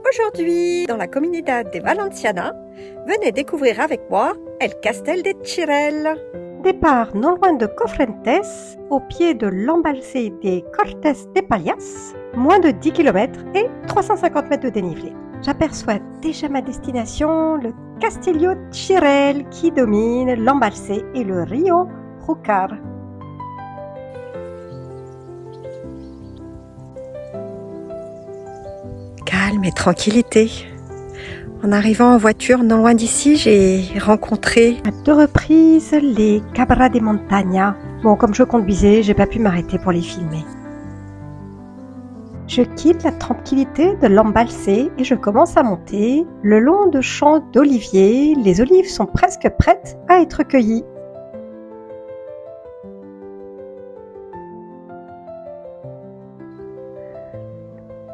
Aujourd'hui, dans la Comunidad de Valenciana, venez découvrir avec moi El Castel de Txirel. Départ non loin de Cofrentes, au pied de l'embalsé des Cortes de Palias, moins de 10 km et 350 mètres de dénivelé. J'aperçois déjà ma destination, le Castillo Txirel qui domine l'embalsé et le Rio Júcar. Calme et tranquillité. En arrivant en voiture non loin d'ici, j'ai rencontré À 2 reprises, les Cabras de Montaña. Bon, comme je conduisais, j'ai pas pu m'arrêter pour les filmer. Je quitte la tranquillité de l'embalsé et je commence à monter le long de champs d'oliviers. Les olives sont presque prêtes à être cueillies.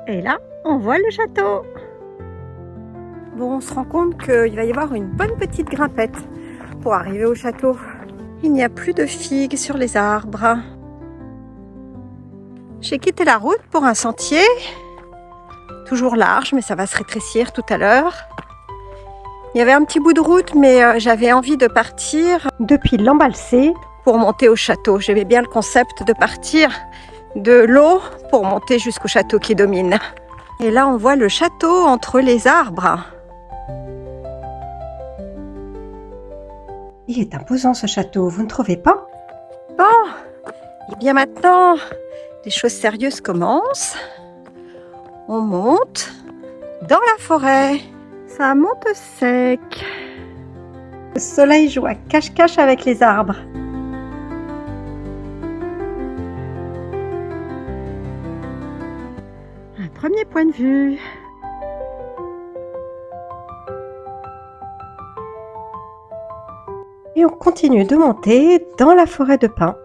Et là, on voit le château. Bon, on se rend compte qu'il va y avoir une bonne petite grimpette pour arriver au château. Il n'y a plus de figues sur les arbres. J'ai quitté la route pour un sentier, toujours large, mais ça va se rétrécir tout à l'heure. Il y avait un petit bout de route, mais j'avais envie de partir Depuis l'embalsé, pour monter au château. J'aimais bien le concept de partir de l'eau pour monter jusqu'au château qui domine. Et là, on voit le château entre les arbres. il est imposant ce château, vous ne trouvez pas? Bon, et bien maintenant, les choses sérieuses commencent. On monte dans la forêt. Ça monte sec. Le soleil joue à cache-cache avec les arbres. Un premier point de vue. Et on continue de monter dans la forêt de pins.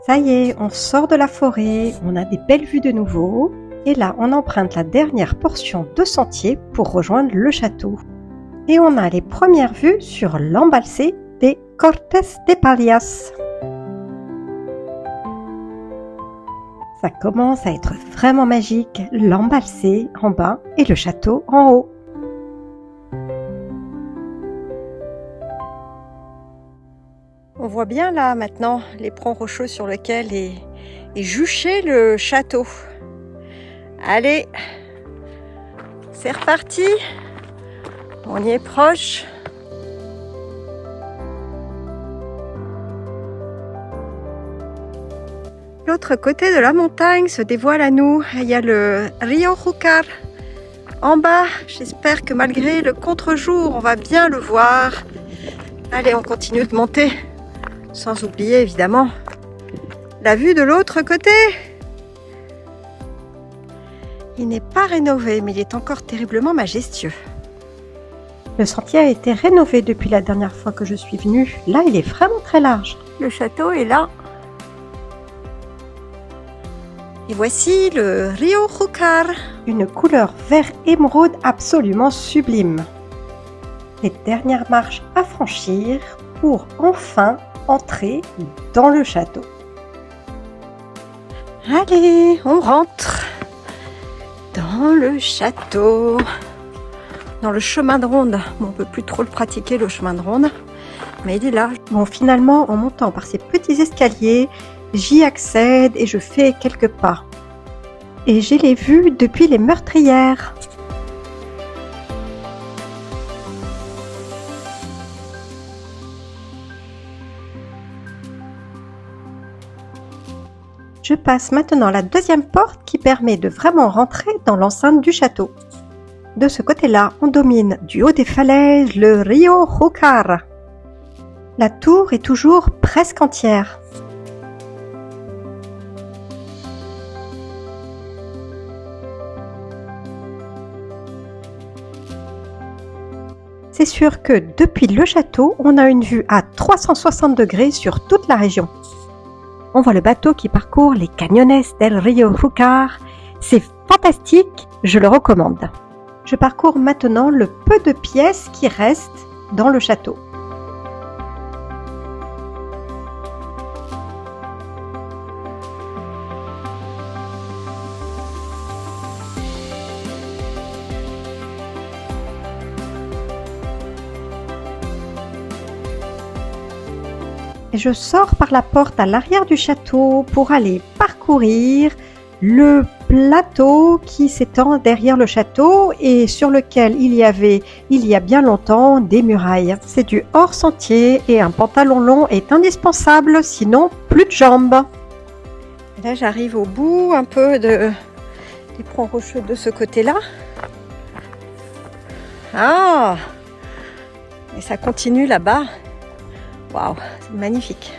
Ça y est, on sort de la forêt, on a des belles vues de nouveau. Et là, on emprunte la dernière portion de sentier pour rejoindre le château. Et on a les premières vues sur l'embalsé des Cortes de Palias. Ça commence à être vraiment magique, l'embalsé en bas et le château en haut. On voit bien là maintenant l'éperon rocheux sur lequel est juché le château. Allez, c'est reparti. On y est proche. L'autre côté de la montagne se dévoile à nous. Il y a le Rio Júcar en bas. J'espère que malgré le contre-jour, on va bien le voir. Allez, on continue de monter. Sans oublier évidemment la vue de l'autre côté. Il n'est pas rénové, mais il est encore terriblement majestueux. Le sentier a été rénové depuis la dernière fois que je suis venue. Là, il est vraiment très large. Le château est là. Et voici le Rio Júcar. Une couleur vert émeraude absolument sublime. Les dernières marches à franchir pour enfin entrer dans le château. Allez, on rentre dans le château. Dans le chemin de ronde. Bon, on ne peut plus trop le pratiquer, le chemin de ronde. Mais il est là. Bon, finalement, en montant par ces petits escaliers, j'y accède et je fais quelques pas. Et j'ai les vues depuis les meurtrières. Je passe maintenant la deuxième porte qui permet de vraiment rentrer dans l'enceinte du château. De ce côté-là, on domine du haut des falaises le Rio Júcar. La tour est toujours presque entière. C'est sûr que depuis le château, on a une vue à 360 degrés sur toute la région. On voit le bateau qui parcourt les Cañones del Rio Júcar. C'est fantastique, je le recommande. Je parcours maintenant le peu de pièces qui restent dans le château. Et je sors par la porte à l'arrière du château pour aller parcourir le plateau qui s'étend derrière le château et sur lequel il y a bien longtemps des murailles. C'est du hors sentier et un pantalon long est indispensable, sinon plus de jambes. Et là j'arrive au bout un peu des ponts rocheux de ce côté-là. Ah! Et ça continue là-bas. Waouh, c'est magnifique.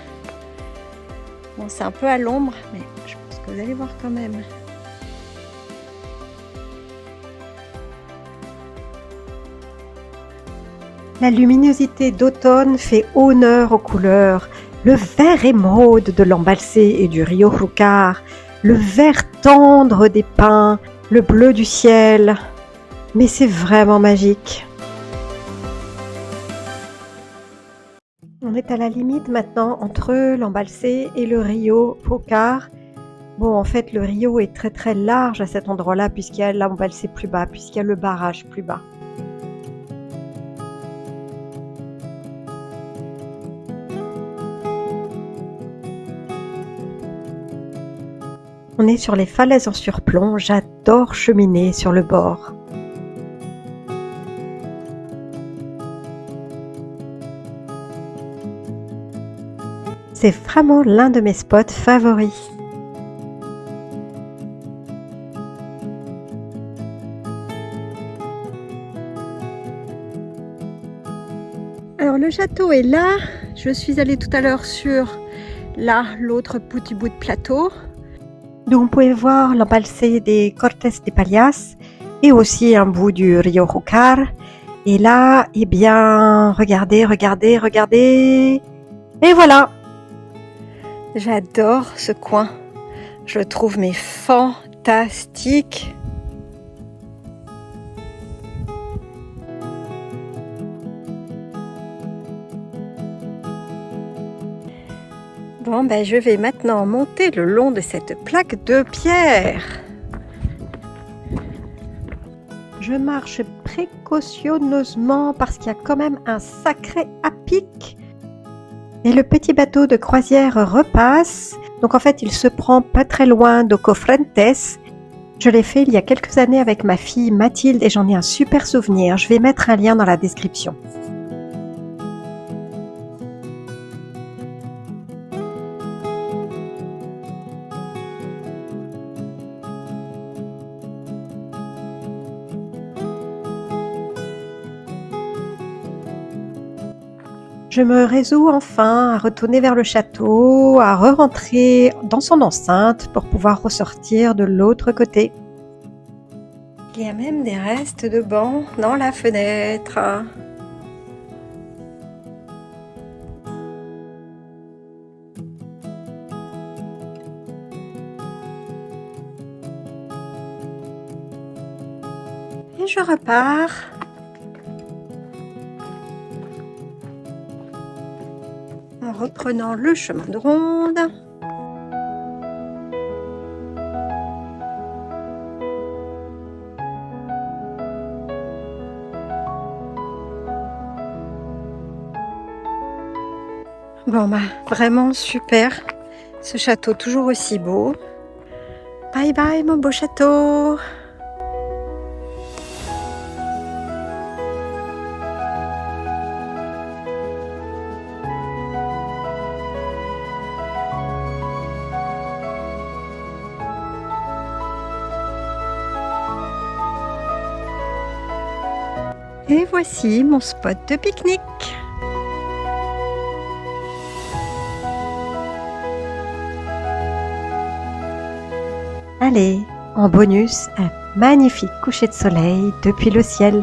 Bon, c'est un peu à l'ombre, mais je pense que vous allez voir quand même. La luminosité d'automne fait honneur aux couleurs. Le vert émeraude de l'embalsé et du Rio Júcar, le vert tendre des pins, le bleu du ciel. Mais c'est vraiment magique. On est à la limite maintenant entre l'embalsé et le Rio Júcar. Bon, en fait, le Rio est très très large à cet endroit-là puisqu'il y a l'embalsé plus bas, puisqu'il y a le barrage plus bas. On est sur les falaises en surplomb, j'adore cheminer sur le bord. C'est vraiment l'un de mes spots favoris. Alors le château est là. Je suis allée tout à l'heure sur l'autre petit bout de plateau. D'où on pouvait voir l'embalsé des Cortes de Pallás et aussi un bout du Rio Júcar. Et là, eh bien, regardez. Et voilà! J'adore ce coin. Je le trouve mais fantastique. Bon, ben, je vais maintenant monter le long de cette plaque de pierre. Je marche précautionneusement parce qu'il y a quand même un sacré à pic. Et le petit bateau de croisière repasse. Donc en fait, il se prend pas très loin de Cofrentes. Je l'ai fait il y a quelques années avec ma fille Mathilde et j'en ai un super souvenir. Je vais mettre un lien dans la description. Je me résous enfin à retourner vers le château, à re-rentrer dans son enceinte pour pouvoir ressortir de l'autre côté. Il y a même des restes de bancs dans la fenêtre. Et je repars. En reprenant le chemin de ronde. Bon bah vraiment super, ce château toujours aussi beau. Bye bye mon beau château. Et voici mon spot de pique-nique. Allez, en bonus, un magnifique coucher de soleil depuis le ciel.